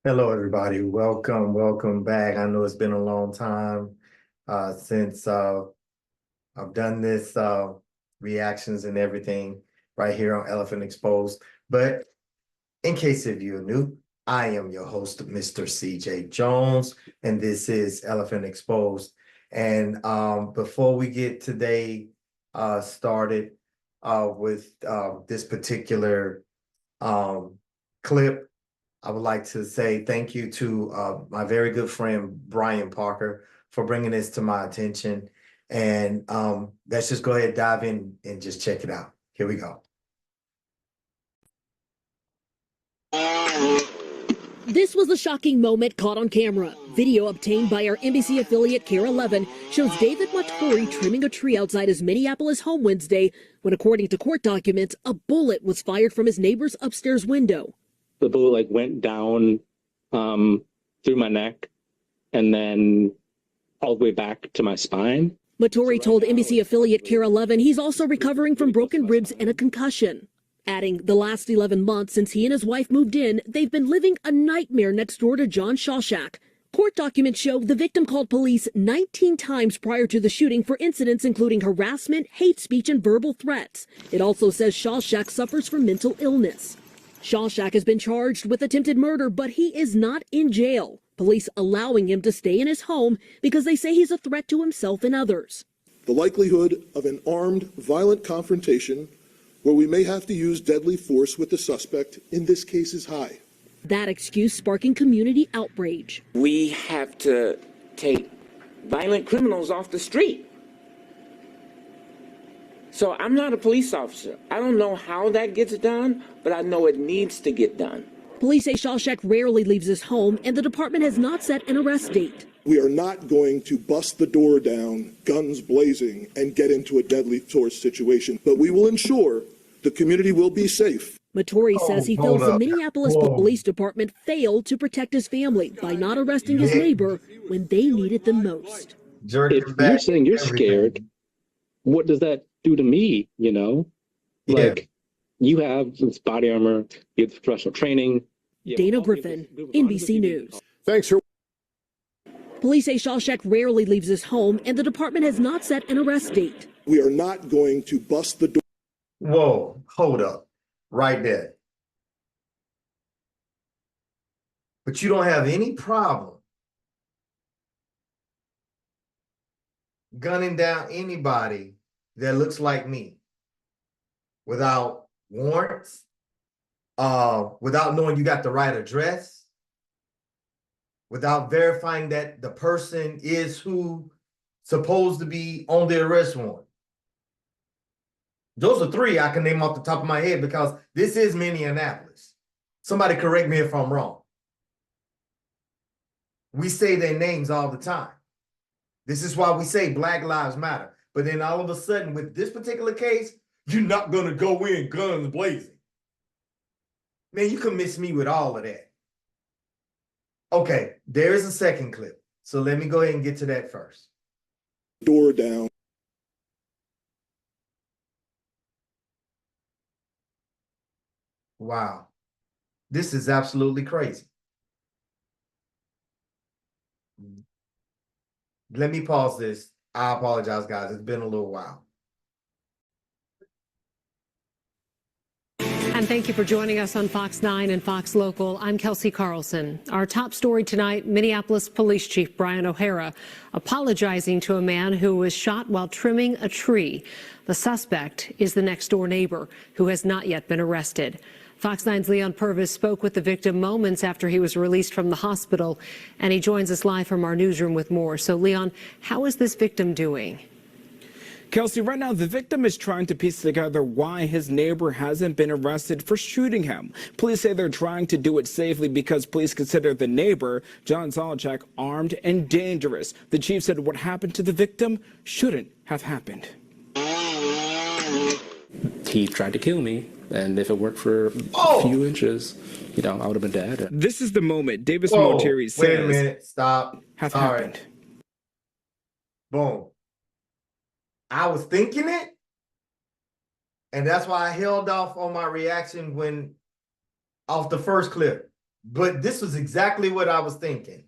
Hello, everybody. Welcome back. I know it's been a long time since I've done this reactions and everything right here on Elephant Exposed. But in case if you're new, I am your host, Mr. CJ Jones, and this is Elephant Exposed. And before we get today started with this particular clip, I would like to say thank you to my very good friend, Brian Parker, for bringing this to my attention. And let's just go ahead and dive in and just check it out. Here we go. This was a shocking moment caught on camera. Video obtained by our NBC affiliate KARE 11 shows David Moturi trimming a tree outside his Minneapolis home Wednesday when, according to court documents, a bullet was fired from his neighbor's upstairs window. The bullet went down through my neck and then all the way back to my spine. Moturi told NBC affiliate KARE 11 he's also recovering from broken ribs and a concussion. Adding, the last 11 months since he and his wife moved in, they've been living a nightmare next door to John Sawshack. Court documents show the victim called police 19 times prior to the shooting for incidents including harassment, hate speech, and verbal threats. It also says Sawshack suffers from mental illness. Sawshack has been charged with attempted murder, but he is not in jail. Police allowing him to stay in his home because they say he's a threat to himself and others. The likelihood of an armed, violent confrontation where we may have to use deadly force with the suspect in this case is high. That excuse sparking community outrage. We have to take violent criminals off the street. So I'm not a police officer. I don't know how that gets done, but I know it needs to get done. Police say Sawshack rarely leaves his home, and the department has not set an arrest date. We are not going to bust the door down, guns blazing, and get into a deadly force situation, but we will ensure the community will be safe. Moturi says he feels the Minneapolis Police Department failed to protect his family by not arresting his neighbor when they needed them most. If you're saying you're scared, what does that do to me, you know? Like, you have this body armor, you have professional training. Dana Griffin, NBC News. Thanks for... Police say Sawshack rarely leaves his home, and the department has not set an arrest date. We are not going to bust the door. Whoa, hold up, right there. But you don't have any problem gunning down anybody that looks like me without warrants, without knowing you got the right address, without verifying that the person is who supposed to be on the arrest warrant. Those are three I can name off the top of my head because this is Minneapolis. Somebody correct me if I'm wrong. We say their names all the time. This is why we say Black Lives Matter. But then all of a sudden, with this particular case, you're not going to go in guns blazing. Man, you can miss me with all of that. Okay, there is a second clip. So let me go ahead and get to that first. Door down. Wow. This is absolutely crazy. Let me pause this. I apologize, guys. It's been a little while. And thank you for joining us on Fox 9 and Fox Local. I'm Kelsey Carlson. Our top story tonight, Minneapolis Police Chief Brian O'Hara apologizing to a man who was shot while trimming a tree. The suspect is the next door neighbor who has not yet been arrested. Fox 9's Leon Purvis spoke with the victim moments after he was released from the hospital, and he joins us live from our newsroom with more. So, Leon, how is this victim doing? Kelsey, right now the victim is trying to piece together why his neighbor hasn't been arrested for shooting him. Police say they're trying to do it safely because police consider the neighbor, John Sawshack, armed and dangerous. The chief said what happened to the victim shouldn't have happened. He tried to kill me, and if it worked for a few inches, you know, I would have been dead. This is the moment Davis Moturi says. Wait a minute, stop. Have Sorry. happened. Boom. I was thinking it, and that's why I held off on my reaction when off the first clip. But this was exactly what I was thinking.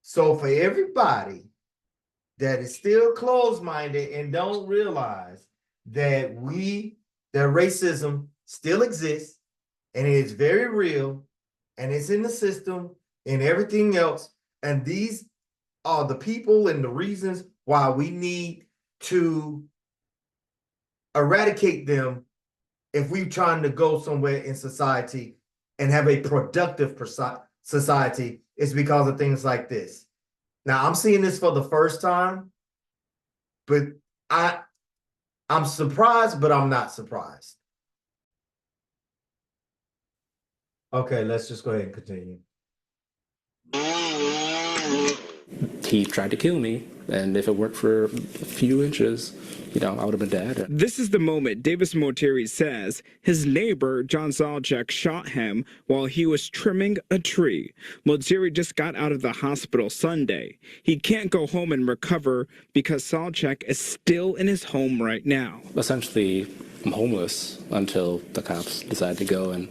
So for everybody that is still closed-minded and don't realize that racism still exists, and it is very real, and it's in the system and everything else, and these are the people and the reasons why we need to eradicate them if we're trying to go somewhere in society and have a productive society, is because of things like this. Now, I'm seeing this for the first time, but I'm surprised, but I'm not surprised. Okay, let's just go ahead and continue. He tried to kill me, and if it worked for a few inches, you know, I would have been dead. This is the moment Davis Moturi says his neighbor, John Sawshack, shot him while he was trimming a tree. Moturi just got out of the hospital Sunday. He can't go home and recover because Sawshack is still in his home right now. Essentially, I'm homeless until the cops decide to go and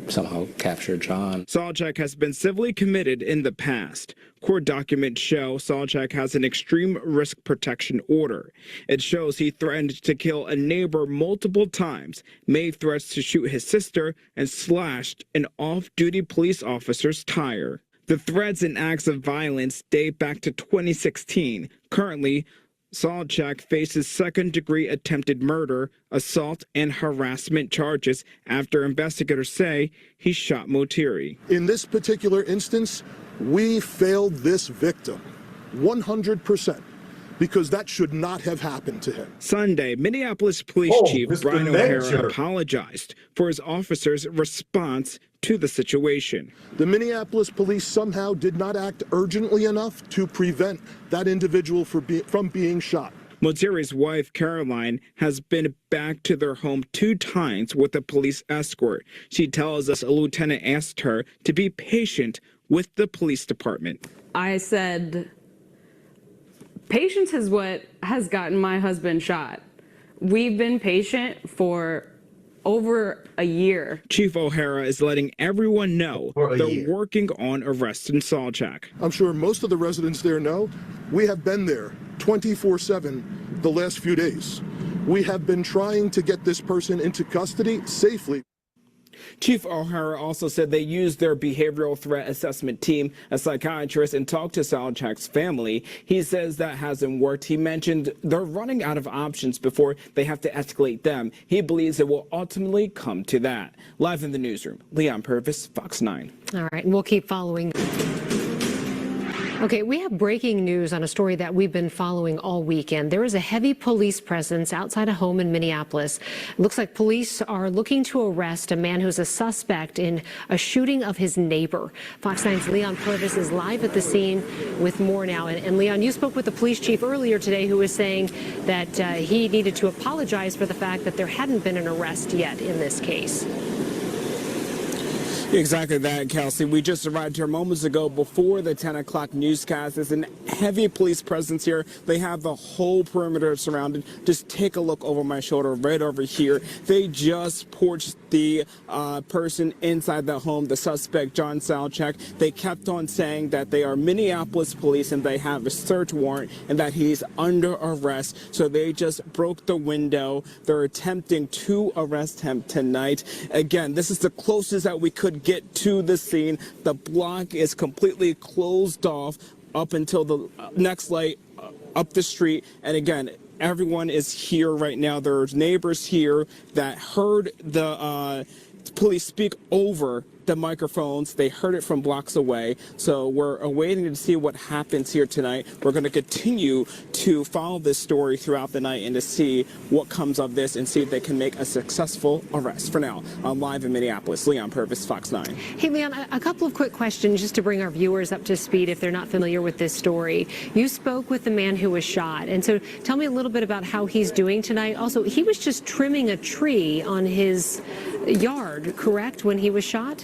somehow capture John. Sawshack has been civilly committed in the past. Court documents show Sawshack has an extreme risk protection order. It shows he threatened to kill a neighbor multiple times, made threats to shoot his sister, and slashed an off-duty police officer's tire. The threats and acts of violence date back to 2016. Currently, Sawshack faces second-degree attempted murder, assault, and harassment charges after investigators say he shot Moturi. In this particular instance, we failed this victim 100%, because that should not have happened to him. Sunday, Minneapolis Police Chief Brian O'Hara apologized for his officers' response to the situation. The Minneapolis police somehow did not act urgently enough to prevent that individual from being shot. Moturi's wife, Caroline, has been back to their home 2 times with a police escort. She tells us a lieutenant asked her to be patient with the police department. I said, patience is what has gotten my husband shot. We've been patient for over a year. Chief O'Hara is letting everyone know they're working on arresting Sawshack. I'm sure most of the residents there know we have been there 24/7 the last few days. We have been trying to get this person into custody safely. Chief O'Hara also said they used their behavioral threat assessment team, a psychiatrist, and talked to Sawshack's family. He says that hasn't worked. He mentioned they're running out of options before they have to escalate them. He believes it will ultimately come to that. Live in the newsroom, Leon Purvis, Fox 9. All right, and we'll keep following. Okay, we have breaking news on a story that we've been following all weekend. There is a heavy police presence outside a home in Minneapolis. It looks like police are looking to arrest a man who's a suspect in a shooting of his neighbor. Fox 9's Leon Purvis is live at the scene with more now. And Leon, you spoke with the police chief earlier today who was saying that he needed to apologize for the fact that there hadn't been an arrest yet in this case. Exactly that, Kelsey. We just arrived here moments ago before the 10 o'clock newscast. There's a heavy police presence here. They have the whole perimeter surrounded. Just take a look over my shoulder right over here. They just porched the person inside the home, the suspect, John Sawshack. They kept on saying that they are Minneapolis police and they have a search warrant and that he's under arrest. So they just broke the window. They're attempting to arrest him tonight. Again, this is the closest that we could get to the scene. The block is completely closed off up until the next light up the street. And again, everyone is here right now. There's neighbors here that heard the police speak over the microphones. They heard it from blocks away. So we're awaiting to see what happens here tonight. We're going to continue to follow this story throughout the night and to see what comes of this and see if they can make a successful arrest. For now, I'm live in Minneapolis. Leon Purvis, Fox 9. Hey, Leon, a couple of quick questions just to bring our viewers up to speed if they're not familiar with this story. You spoke with the man who was shot. And so tell me a little bit about how he's doing tonight. Also, he was just trimming a tree on his yard, correct, when he was shot?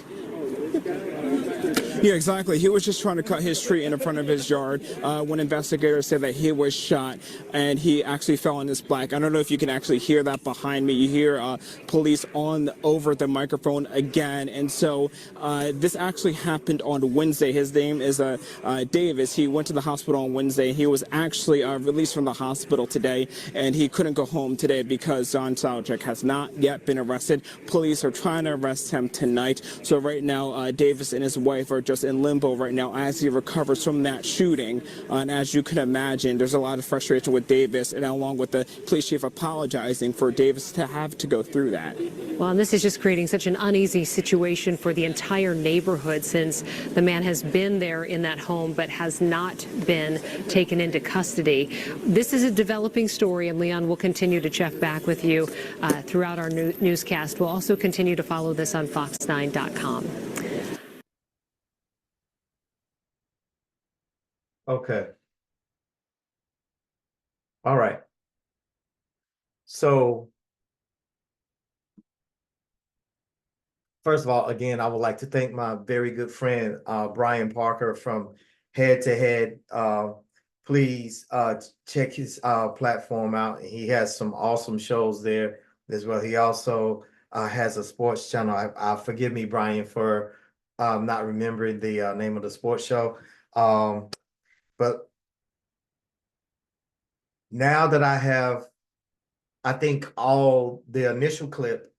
Yeah, exactly. He was just trying to cut his tree in front of his yard when investigators said that he was shot and he actually fell on his back. I don't know if you can actually hear that behind me. You hear police over the microphone again. And so this actually happened on Wednesday. His name is Davis. He went to the hospital on Wednesday. He was actually released from the hospital today, and he couldn't go home today because John Sawshack has not yet been arrested. Police are trying to arrest him tonight. So right now, Davis and his wife are just in limbo right now as he recovers from that shooting. And as you can imagine, there's a lot of frustration with Davis, and along with the police chief apologizing for Davis to have to go through that. Well, and this is just creating such an uneasy situation for the entire neighborhood since the man has been there in that home but has not been taken into custody. This is a developing story, and Leon will continue to check back with you throughout our newscast. We'll also continue to follow this on fox9.com. Okay. All right. So, first of all, again, I would like to thank my very good friend, Brian Parker from Head to Head. Please check his platform out. He has some awesome shows there as well. He also has a sports channel. I forgive me, Brian, for not remembering the name of the sports show. But now that I have, I think, all the initial clip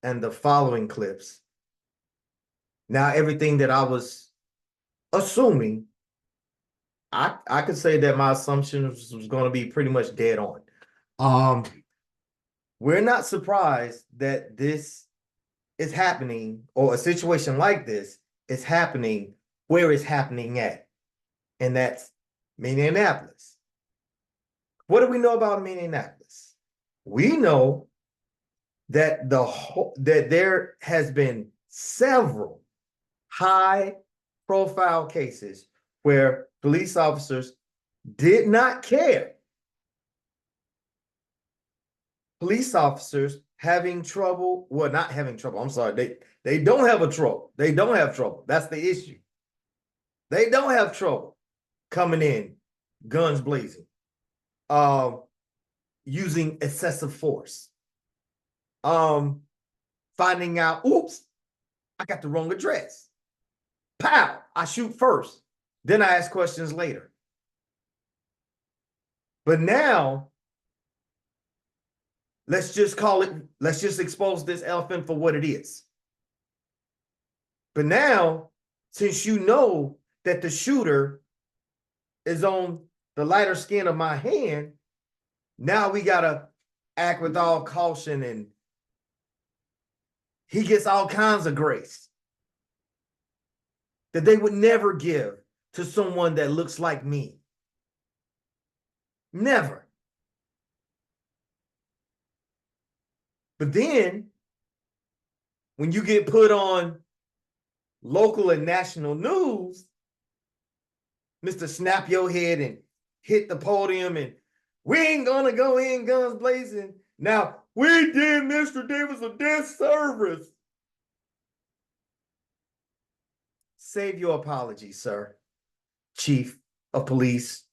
and the following clips, now everything that I was assuming, I could say that my assumption was going to be pretty much dead on. We're not surprised that this is happening, or a situation like this is happening where it's happening at. And that's Minneapolis. What do we know about Minneapolis? We know that that there has been several high-profile cases where police officers did not care. Police officers having trouble, well, not having trouble. I'm sorry, they don't have a trouble. They don't have trouble. That's the issue. They don't have trouble coming in, guns blazing, using excessive force, finding out, oops, I got the wrong address. Pow, I shoot first, then I ask questions later. But now, let's just expose this elephant for what it is. But now, since you know that the shooter is on the lighter skin of my hand, now we gotta act with all caution, and he gets all kinds of grace that they would never give to someone that looks like me. Never. But then, when you get put on local and national news, Mr. Snap Your Head and hit the podium, and we ain't gonna go in guns blazing. Now, we did Mr. Davis a disservice. Save your apology, sir, Chief of Police.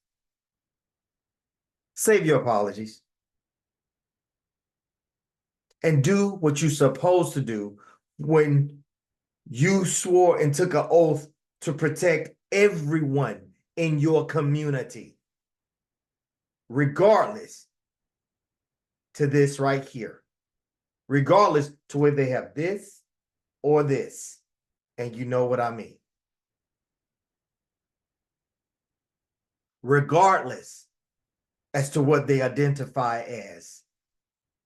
Save your apologies. And do what you're supposed to do when you swore and took an oath to protect everyone in your community, regardless to this right here, regardless to whether they have this or this, and you know what I mean. Regardless as to what they identify as,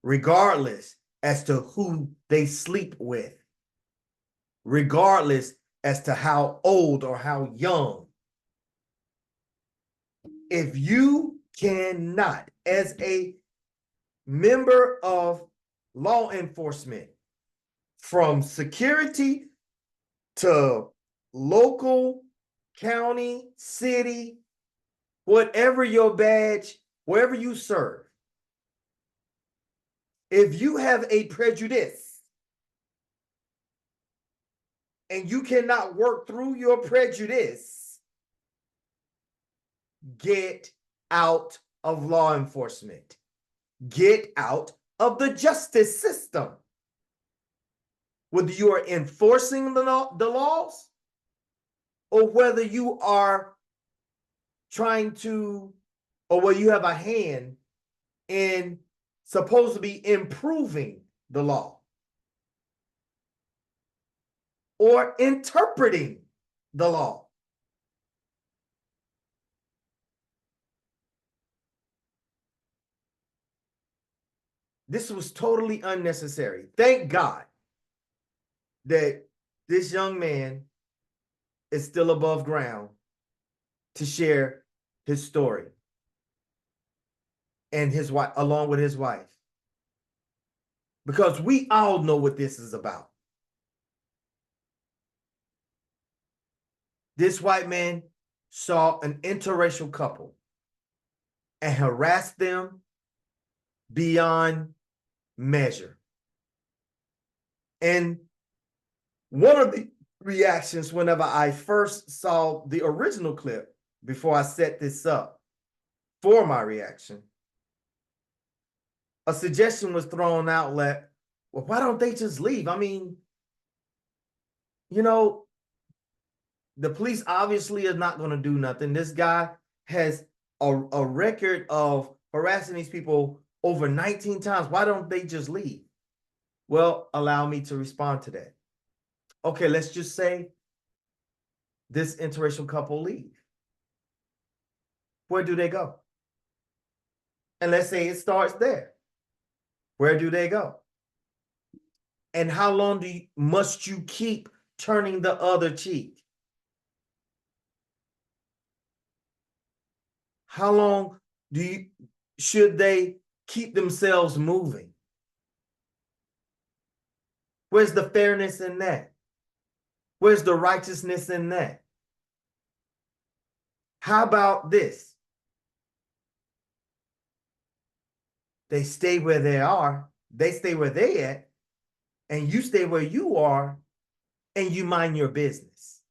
regardless as to who they sleep with, regardless as to how old or how young. If you cannot, as a member of law enforcement, from security to local, county, city, whatever your badge, wherever you serve, if you have a prejudice and you cannot work through your prejudice, get out of law enforcement. Get out of the justice system. Whether you are enforcing the laws or whether you are trying to, or whether you have a hand in supposed to be improving the law or interpreting the law. This was totally unnecessary. Thank God that this young man is still above ground to share his story and his wife, along with his wife, because we all know what this is about. This white man saw an interracial couple and harassed them beyond measure. And one of the reactions whenever I first saw the original clip, before I set this up for my reaction, a suggestion was thrown out like, well, why don't they just leave? I mean, you know, the police obviously is not going to do nothing. This guy has a record of harassing these people over 19 times. Why don't they just leave? Well, allow me to respond to that. Okay, let's just say this interracial couple leave. Where do they go? And let's say it starts there. Where do they go? And how long must you keep turning the other cheek? How long should they keep themselves moving? Where's the fairness in that? Where's the righteousness in that? How about this? They stay where they are, they stay where they at, and you stay where you are, and you mind your business.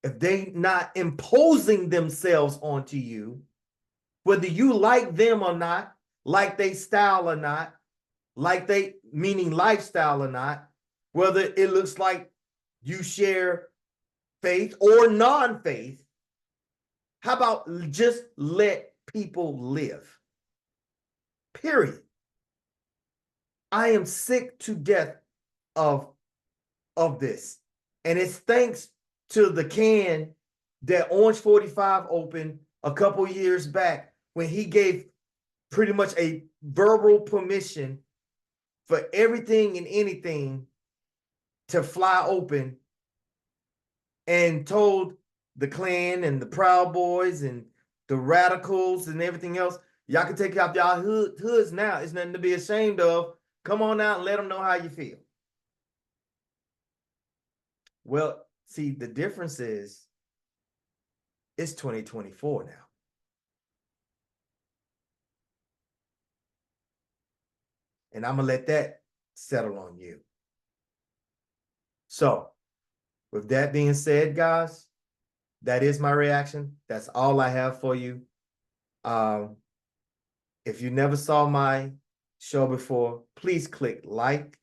If they not imposing themselves onto you, whether you like them or not, like they style or not, like they, meaning lifestyle or not, whether it looks like you share faith or non-faith, how about just let people live? Period. I am sick to death of this. And it's thanks to the can that Orange 45 opened a couple years back when he gave pretty much a verbal permission for everything and anything to fly open, and told the Klan and the Proud Boys and the radicals and everything else, y'all can take out y'all hoods now. It's nothing to be ashamed of. Come on out and let them know how you feel. Well, see, the difference is it's 2024 now. And I'm going to let that settle on you. So, with that being said, guys, that is my reaction. That's all I have for you. If you never saw my show before, please click like,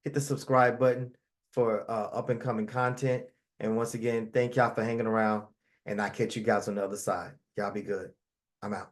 hit the subscribe button for up and coming content. And once again, thank y'all for hanging around, and I'll catch you guys on the other side. Y'all be good. I'm out.